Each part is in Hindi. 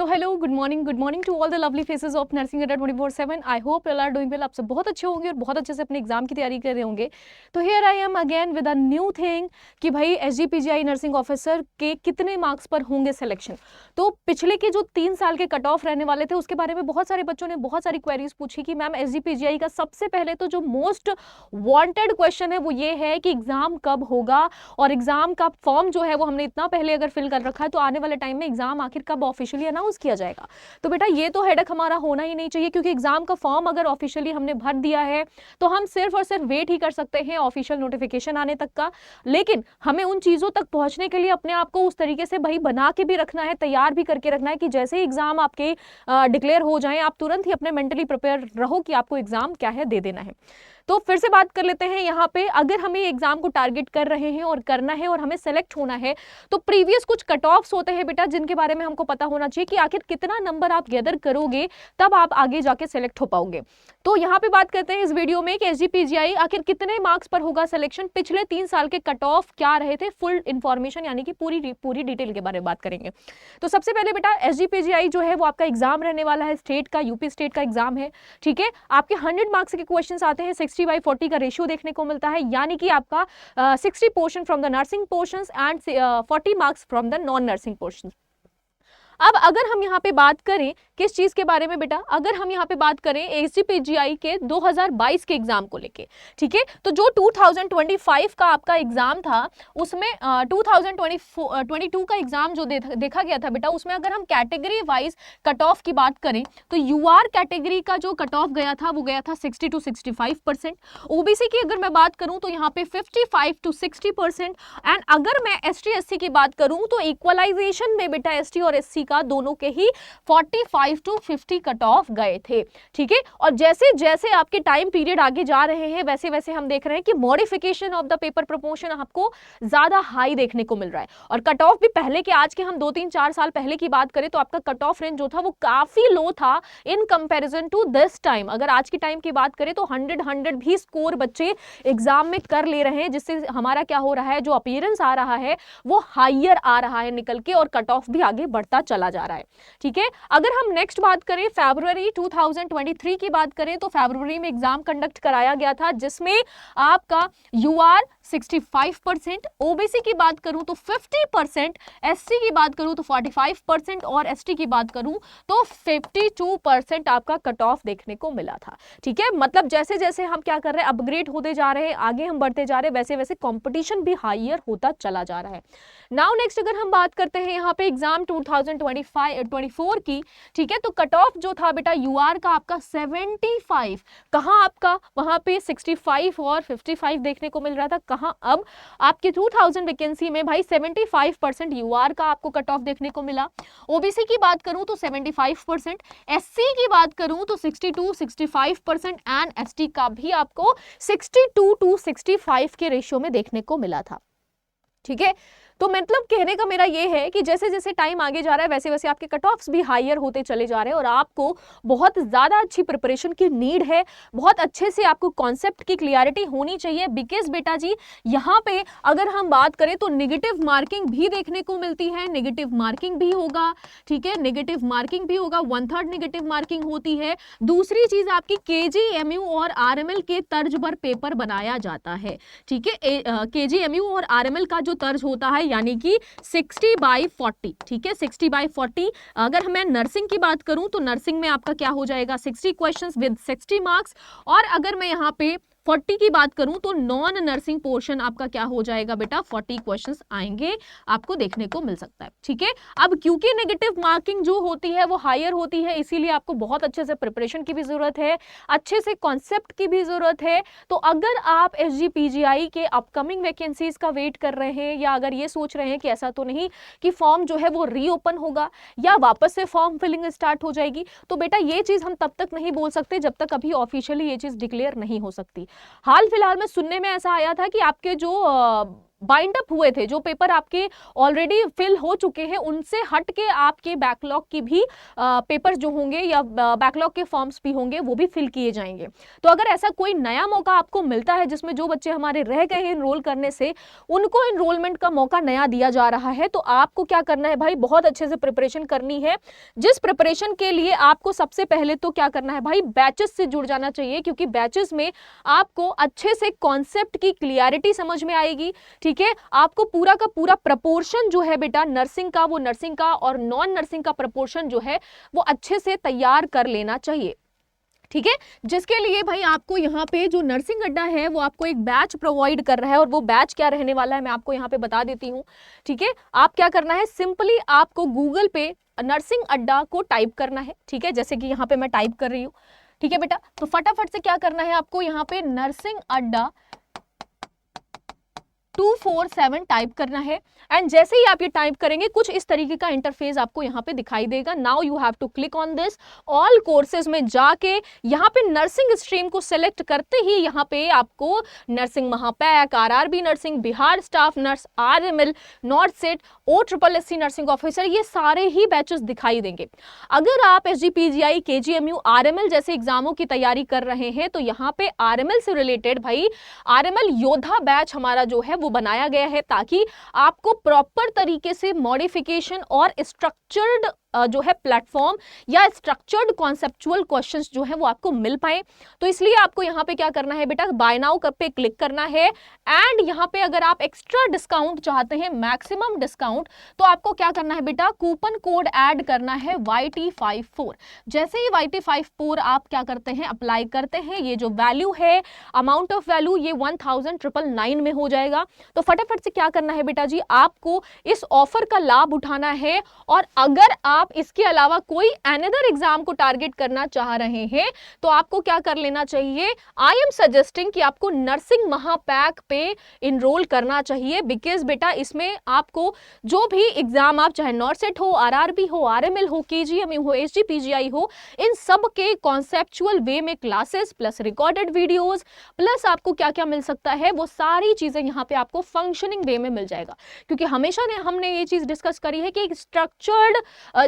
So hello, good morning to all the lovely faces of nursing Adda 24/7। I hope you are doing well. आप सब बहुत अच्छे होंगे और बहुत अच्छे से अपने एग्जाम की तैयारी कर रहे होंगे। तो here I am again with a new thing कि भाई SGPGI नर्सिंग ऑफिसर के कितने मार्क्स पर होंगे सिलेक्शन। तो पिछले के जो 3 साल के कट ऑफ रहने वाले थे उसके बारे में बहुत सारे बच्चों ने बहुत सारी क्वेरीज पूछी कि मैम SGPGI का सबसे पहले तो जो मोस्ट वांटेड क्वेश्चन है वो ये है कि एग्जाम कब होगा, और एग्जाम का फॉर्म जो है वो हमने इतना पहले अगर फिल कर रखा है तो आने वाले टाइम में एग्जाम आखिर कब ऑफिशियली अनाउंस किया जाएगा। तो बेटा ये तो हेडक हमारा होना ही नहीं चाहिए, क्योंकि एग्जाम का फॉर्म अगर ऑफिशियली हमने भर दिया है तो हम सिर्फ और सिर्फ वेट ही कर सकते हैं ऑफिशियल नोटिफिकेशन आने तक का। लेकिन हमें उन चीजों तक पहुंचने के लिए अपने आप को उस तरीके से भाई बना के भी रखना है, तैयार भी करके रखना है कि जैसे ही एग्जाम आपके डिक्लेयर हो जाए आप तुरंत ही अपने मेंटली प्रिपेयर रहो कि आपको एग्जाम क्या है दे देना है। तो फिर से बात कर लेते हैं यहाँ पे, अगर हमें एग्जाम को टारगेट कर रहे हैं और करना है और हमें सेलेक्ट होना है तो प्रीवियस कुछ कट ऑफ्स होते हैं बेटा, जिनके बारे में हमको पता होना चाहिए कि आखिर कितना नंबर आप गैदर करोगे तब आप आगे जाके सेलेक्ट हो पाओगे। तो यहाँ पे बात करते हैं इस वीडियो में कि SGPGI आखिर कितने मार्क्स पर होगा सिलेक्शन, पिछले 3 साल के कट ऑफ क्या रहे थे, फुल इंफॉर्मेशन यानी कि पूरी डिटेल के बारे में बात करेंगे। तो सबसे पहले बेटा SGPGI जो है वो आपका एग्जाम रहने वाला है स्टेट का, यूपी स्टेट का एग्जाम है। ठीक है, आपके 100 मार्क्स के क्वेश्चन आते हैं, 60/40 का रेशियो देखने को मिलता है, यानी कि आपका 60 portion from the nursing portions and 40 marks from the non nursing portion. अब अगर हम यहाँ पे बात करें किस चीज के बारे में बेटा, अगर हम यहाँ पे बात करें SGPGI के 2022 के एग्जाम को लेके, ठीक है, तो जो 2025 का आपका एग्जाम था उसमें 2022 का एग्जाम जो देखा गया था बेटा, उसमें अगर हम कैटेगरी वाइज कट ऑफ की बात करें तो UR कैटेगरी का जो कट ऑफ गया था वो गया था 60 to 65%। OBC की अगर मैं बात करूं तो यहाँ पे 55 to 60%। एंड अगर मैं ST SC की बात करूं तो इक्वलाइजेशन में बेटा ST और SC का दोनों के ही 45 to 50 कट ऑफ गए थे। ठीक है, और जैसे जैसे आपके टाइम पीरियड आगे जा रहे हैं वैसे वैसे हम देख रहे हैं कि modification of the paper proportion आपको ज्यादा हाई देखने को मिल रहा है। और कट ऑफ भी पहले के, आज के हम 2-3-4 साल पहले की बात करें तो आपका कट ऑफ रेंज जो था वो काफी लो था in comparison to this time. अगर आज की टाइम की बात करें तो 100 भी स्कोर बच्चे एग्जाम में कर ले रहे हैं, जिससे हमारा क्या हो रहा है, जो अपीयरेंस आ रहा है वो हाइयर आ रहा है निकल के, और कट ऑफ भी आगे बढ़ता चला जा रहा है। ठीक है, अगर हम नेक्स्ट बात करें फरवरी 2023 की बात करें तो फरवरी में एग्जाम कंडक्ट कराया गया था जिसमें आपका UR 65%, OBC की बात करूं तो 50%, SC की बात करूं तो 45% और ST की बात करूं तो 52% आपका कट ऑफ देखने को मिला था। ठीक है, मतलब जैसे जैसे हम क्या कर रहे हैं, अपग्रेड होते जा रहे हैं, आगे हम बढ़ते जा रहे हैं, वैसे वैसे कंपटीशन भी हाइयर होता चला जा रहा है। नाउ नेक्स्ट अगर हम बात करते हैं यहाँ पे एग्जाम 2024 की, ठीक है, तो कट ऑफ जो था बेटा UR का आपका 75, कहाँ आपका वहां पे 65 और 55 देखने को मिल रहा था, कहाँ अब आपके 2000 वैकेंसी में भाई 75% UR का आपको कट ऑफ देखने को मिला। OBC की बात करूं तो 75%, SC की बात करूं तो 62-65% एंड ST का भी आपको 62 to 65 के रेशियो में देखने को मिला था। ठीक है, तो मतलब कहने का मेरा ये है कि जैसे जैसे टाइम आगे जा रहा है वैसे वैसे आपके कट ऑफ्स भी हाइयर होते चले जा रहे हैं, और आपको बहुत ज़्यादा अच्छी प्रिपरेशन की नीड है, बहुत अच्छे से आपको कॉन्सेप्ट की क्लियरिटी होनी चाहिए। बिकॉज बेटा जी यहाँ पे अगर हम बात करें तो नेगेटिव मार्किंग भी देखने को मिलती है, नेगेटिव मार्किंग भी होगा। ठीक है, नेगेटिव मार्किंग भी होगा, 1/3 नेगेटिव मार्किंग होती है। दूसरी चीज आपकी KGMU और RML के तर्ज पर पेपर बनाया जाता है। ठीक है, KGMU और RML का जो तर्ज होता है यानी कि 60/40। ठीक है, 60/40। अगर मैं नर्सिंग की बात करूं तो नर्सिंग में आपका क्या हो जाएगा, 60 क्वेश्चंस विद 60 मार्क्स। और अगर मैं यहाँ पे 40 की बात करूं तो नॉन नर्सिंग पोर्शन आपका क्या हो जाएगा बेटा, 40 क्वेश्चंस आएंगे आपको देखने को मिल सकता है। ठीक है, अब क्योंकि नेगेटिव मार्किंग जो होती है वो हायर होती है, इसीलिए आपको बहुत अच्छे से प्रिपरेशन की भी जरूरत है, अच्छे से कॉन्सेप्ट की भी जरूरत है। तो अगर आप SGPGI के अपकमिंग वैकेंसीज का वेट कर रहे हैं, या अगर ये सोच रहे हैं कि ऐसा तो नहीं कि फॉर्म जो है वो रीओपन होगा या वापस से फॉर्म फिलिंग स्टार्ट हो जाएगी, तो बेटा ये चीज हम तब तक नहीं बोल सकते जब तक अभी ऑफिशियली ये चीज डिक्लेयर नहीं हो सकती। हाल फिलहाल में सुनने में ऐसा आया था कि आपके जो बाइंड अप हुए थे, जो पेपर आपके ऑलरेडी फिल हो चुके हैं, उनसे हट के आपके बैकलॉग की भी पेपर्स जो होंगे या बैकलॉग के फॉर्म्स भी होंगे वो भी फिल किए जाएंगे। तो अगर ऐसा कोई नया मौका आपको मिलता है जिसमें जो बच्चे हमारे रह गए हैं इनरोल करने से, उनको इनरोलमेंट का मौका नया दिया जा रहा है, तो आपको क्या करना है भाई, बहुत अच्छे से प्रिपरेशन करनी है। जिस प्रिपरेशन के लिए आपको सबसे पहले तो क्या करना है भाई, बैचेस से जुड़ जाना चाहिए, क्योंकि बैचेस में आपको अच्छे से कॉन्सेप्ट की क्लियरिटी समझ में आएगी। ठीक है, आपको पूरा का पूरा प्रपोर्शन जो है बेटा नर्सिंग का, वो नर्सिंग का और नॉन नर्सिंग का प्रपोर्शन जो है वो अच्छे से तैयार कर लेना चाहिए। ठीक है, जिसके लिए भाई आपको यहाँ पे जो नर्सिंग अड्डा है वो आपको एक बैच प्रोवाइड कर रहा है, और वो बैच क्या रहने वाला है मैं आपको यहाँ पे बता देती हूँ। ठीक है, आप क्या करना है, सिंपली आपको गूगल पे नर्सिंग अड्डा को टाइप करना है। ठीक है, जैसे कि यहाँ पे मैं टाइप कर रही हूँ। ठीक है बेटा, तो फटाफट से क्या करना है आपको, यहाँ पे नर्सिंग अड्डा 247 टाइप करना है। एंड जैसे ही आप ये टाइप करेंगे कुछ इस तरीके का इंटरफेस आपको यहाँ पे दिखाई देगा। Now you have to click on this. All courses में जाके यहाँ पे नर्सिंग स्ट्रीम को सिलेक्ट करते ही यहाँ पे आपको नर्सिंग महापैक, RRB nursing, Bihar staff nurse, RML, NORCET, OSSC nursing officer, ये सारे ही बैचेस दिखाई देंगे। अगर आप SGPGI, KGMU, RML जैसे एग्जामों की तैयारी कर रहे हैं तो यहाँ पे RML से रिलेटेड भाई RML योद्धा बैच हमारा जो है वो बनाया गया है, ताकि आपको प्रॉपर तरीके से मॉडिफिकेशन और स्ट्रक्चर्ड जो है प्लेटफॉर्म या स्ट्रक्चर्ड कॉन्सेप्चुअल क्वेश्चंस जो है वो आपको मिल पाए। तो इसलिए आपको यहाँ पे क्या करना है बेटा, बाय नाउ पे क्लिक करना है। एंड यहाँ पे अगर आप एक्स्ट्रा डिस्काउंट चाहते हैं, मैक्सिमम डिस्काउंट, तो आपको क्या करना है बेटा, कूपन कोड ऐड करना है YT54। जैसे ही YT54 आप क्या करते हैं, अप्लाई करते हैं, ये जो वैल्यू है, अमाउंट ऑफ वैल्यू, ये 1999 में हो जाएगा। तो फटाफट से क्या करना है बेटा जी, आपको इस ऑफर का लाभ उठाना है। और अगर आप इसके अलावा कोई अनदर एग्जाम को टारगेट करना चाह रहे हैं तो आपको क्या कर लेना चाहिए, आई एम सजेस्टिंग कि आपको नर्सिंग महापैक पे इनरोल करना चाहिए। बिकॉज बेटा इसमें आपको जो भी एग्जाम, आप चाहे नॉर्सेट हो, आरआरबी हो, आरएमएल हो, केजीएमयू हो, एसजीपीजीआई हो, इन सब के कॉन्सेप्चुअल वे में classes plus recorded videos plus आपको क्या क्या मिल सकता है, वो सारी चीजें यहाँ पे आपको फंक्शनिंग वे में मिल जाएगा। क्योंकि हमेशा हमने ये चीज डिस्कस करी है कि स्ट्रक्चर्ड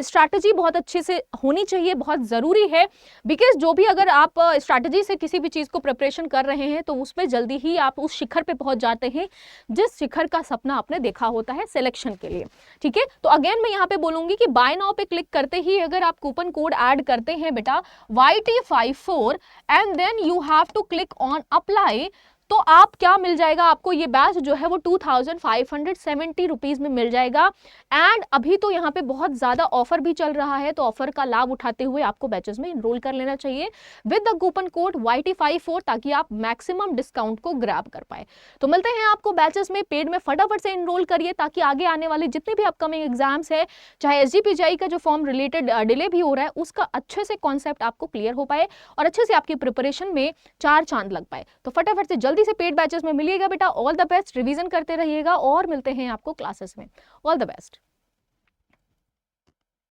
स्ट्रैटेजी बहुत अच्छे से होनी चाहिए, बहुत ज़रूरी है। बिकॉज जो भी अगर आप स्ट्रैटेजी से किसी भी चीज़ को प्रिपरेशन कर रहे हैं तो उसमें जल्दी ही आप उस शिखर पे पहुंच जाते हैं जिस शिखर का सपना आपने देखा होता है सिलेक्शन के लिए। ठीक है, तो अगेन मैं यहाँ पे बोलूंगी कि बाय नाउ पे क्लिक करते ही अगर आप कूपन कोड ऐड करते हैं बेटा YT54 and then you have to click on apply, तो आप क्या मिल जाएगा, आपको ये बैच जो है वो 2570 रुपीज में मिल जाएगा। एंड अभी तो यहाँ पे बहुत ज्यादा ऑफर भी चल रहा है, तो ऑफर का लाभ उठाते हुए आपको बैचेस में इनरोल कर लेना चाहिए with the coupon code YT54, ताकि आप मैक्सिमम डिस्काउंट को ग्रैब कर पाए। तो मिलते हैं आपको बैचेस में, पेड में फटाफट से इनरोल करिए ताकि आगे आने वाले जितने भी अपकमिंग एग्जाम्स है, चाहे SGPGI का जो फॉर्म रिलेटेड डिले भी हो रहा है उसका अच्छे से कॉन्सेप्ट आपको क्लियर हो पाए और अच्छे से आपकी प्रिपरेशन में चार चांद लग पाए। तो फटाफट से जल्दी से पेड बैचेस में मिलिएगा बेटा। ऑल द बेस्ट, रिवीजन करते रहिएगा और मिलते हैं आपको क्लासेस में। All the best.